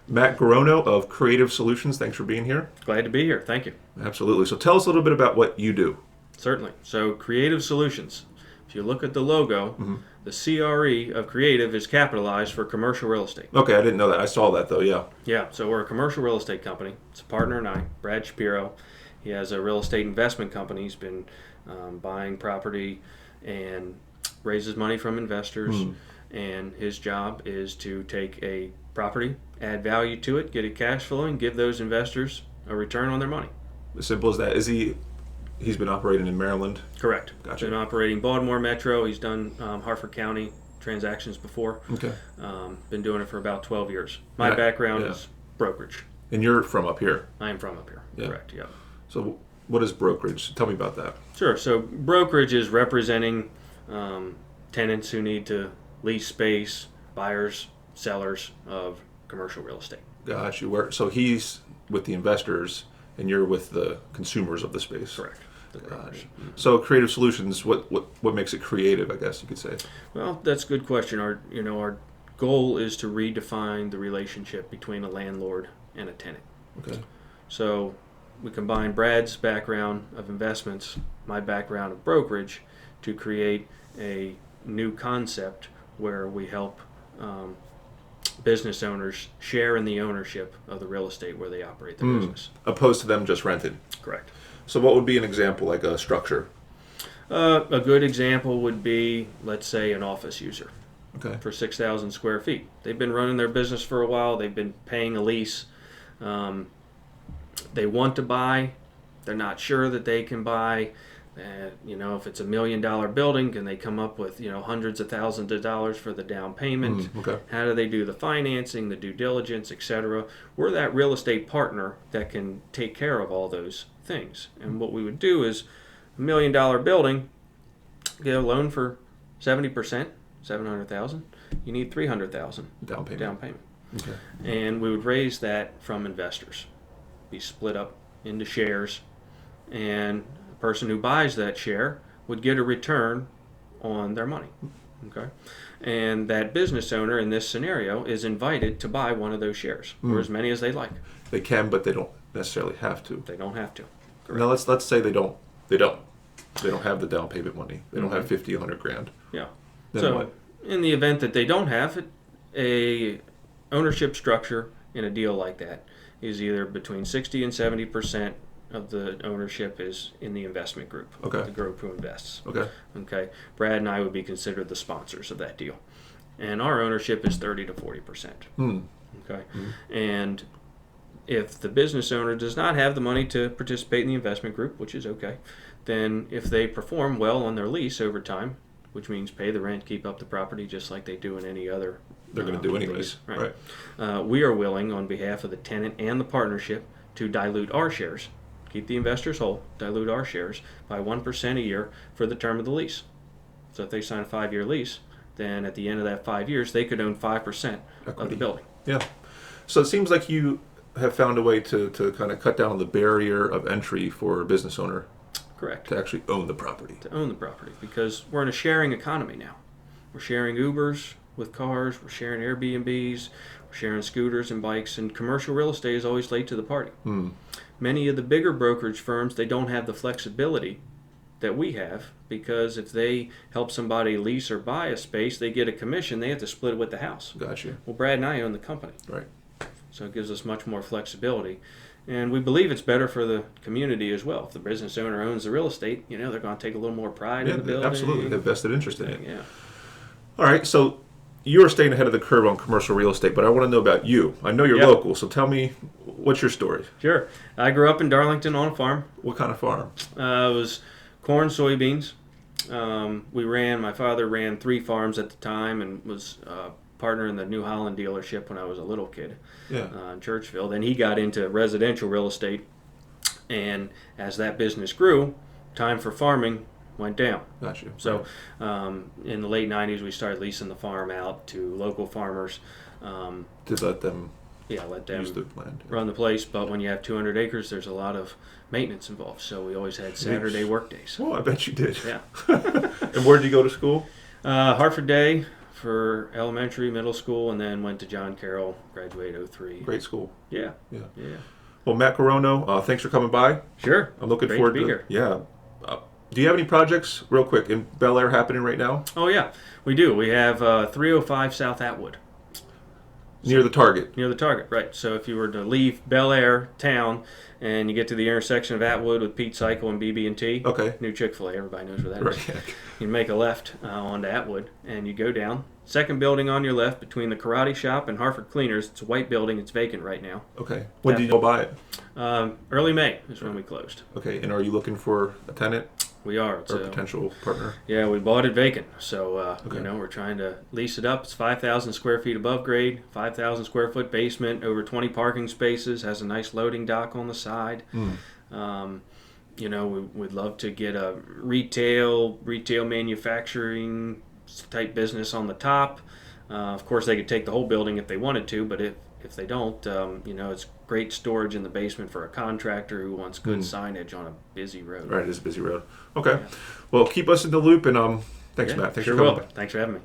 Matt Garono of Creative Solutions. Thanks for being here. Glad to be here. Thank you. Absolutely. So tell us a little bit about what you do. Certainly. So Creative Solutions. If you look at the logo, the CRE of Creative is capitalized for commercial real estate. Okay, I didn't know that. I saw that though, yeah. Yeah, so we're a commercial real estate company. It's a partner and I, Brad Shapiro. He has a real estate investment company. He's been buying property and raises money from investors. And his job is to take a property, add value to it, get it cash flowing, give those investors a return on their money. As simple as that. He's been operating in Maryland? Correct. Gotcha. Been operating Baltimore Metro. He's done Harford County transactions before. Okay. Been doing it for about 12 years. My background is brokerage. And you're from up here? I am from up here. Yeah. Correct, yeah. So what is brokerage? Tell me about that. Sure. So brokerage is representing tenants who need to lease space, buyers, sellers of commercial real estate. Got you. So he's with the investors and you're with the consumers of the space? Correct. The brokers. So Creative Solutions, what makes it creative, I guess you could say? Well, that's a good question. Our goal is to redefine the relationship between a landlord and a tenant. Okay. So we combine Brad's background of investments, my background of brokerage, to create a new concept where we help business owners share in the ownership of the real estate where they operate their business. Opposed to them just renting. Correct. So what would be an example, like a structure? A good example would be, let's say, an office user. Okay. For 6,000 square feet. They've been running their business for a while. They've been paying a lease. They want to buy. They're not sure that they can buy. If it's $1 million building, can they come up with hundreds of thousands of dollars for the down payment? Okay. How do they do the financing, the due diligence, etc.? We're that real estate partner that can take care of all those things. And what we would do is $1 million building, get a loan for 70%, $700,000. You need $300,000 Down payment. Okay. And we would raise that from investors, be split up into shares, and the person who buys that share would get a return on their money. Okay, and that business owner in this scenario is invited to buy one of those shares, or as many as they like. They can, but they don't necessarily have to. They don't have to. Correct. Now let's say they don't have the down payment money. They don't have 50, 100 grand. Yeah. Then so what? In the event that they don't have it, a ownership structure in a deal like that is either between 60 and 70% of the ownership is in the investment group. Okay. The group who invests. Okay. Brad and I would be considered the sponsors of that deal, and our ownership is 30 to 40%. Okay. And if the business owner does not have the money to participate in the investment group, which is okay, then if they perform well on their lease over time, which means pay the rent, keep up the property just like they do in any other They're going to do anyways. lease, right? We are willing, on behalf of the tenant and the partnership, to dilute our shares, keep the investors whole, dilute our shares by 1% a year for the term of the lease. So if they sign a 5-year lease, then at the end of that 5 years, they could own 5% of the building. Yeah. So it seems like you have found a way to kind of cut down on the barrier of entry for a business owner. Correct. To actually own the property. To own the property, because we're in a sharing economy now. We're sharing Ubers with cars, we're sharing Airbnbs, we're sharing scooters and bikes, and commercial real estate is always late to the party. Many of the bigger brokerage firms, they don't have the flexibility that we have, because if they help somebody lease or buy a space, they get a commission, they have to split it with the house. Gotcha. Well, Brad and I own the company. Right. So it gives us much more flexibility. And we believe it's better for the community as well. If the business owner owns the real estate, they're going to take a little more pride in the building. Absolutely. They have vested interest in it. Yeah. All right. So you are staying ahead of the curve on commercial real estate, but I want to know about you. I know you're local, so tell me, what's your story? Sure. I grew up in Darlington on a farm. What kind of farm? It was corn, soybeans. My father ran 3 farms at the time and was partner in the New Holland dealership when I was a little kid in Churchville. Then he got into residential real estate, and as that business grew, time for farming went down. Gotcha. So in the late 90s, we started leasing the farm out to local farmers. To let them use the land. Run the place, but when you have 200 acres, there's a lot of maintenance involved, so we always had Saturday work days. Oh, I bet you did. Yeah. And where did you go to school? Harford Day for elementary, middle school, and then went to John Carroll, graduated 03. Great school. Yeah. Yeah. Yeah. Well, Matt Garono, thanks for coming by. Sure. I'm looking Great forward to be here. Yeah. Do you have any projects, real quick, in Bel Air happening right now? Oh, yeah. We do. We have 305 South Atwood. Near the Target. Near the Target, right. So if you were to leave Bel Air town and you get to the intersection of Atwood with Pete Cycle and BB&T, Okay. new Chick-fil-A, everybody knows where that is. Right. You make a left onto Atwood and you go down. Second building on your left between the karate shop and Harford Cleaners. It's a white building. It's vacant right now. Okay. When did you go buy it? Early May is when we closed. Okay. And are you looking for a tenant We are. or a potential partner? Yeah, we bought it vacant. So, Okay. we're trying to lease it up. It's 5,000 square feet above grade, 5,000 square foot basement, over 20 parking spaces, has a nice loading dock on the side. We'd love to get a retail manufacturing type business on the top. Of course, they could take the whole building if they wanted to, but if they don't, it's great storage in the basement for a contractor who wants good signage on a busy road. Right, it's a busy road. Okay. Yeah. Well, keep us in the loop, and thanks, Matt. Thanks sure for coming. Thanks for having me.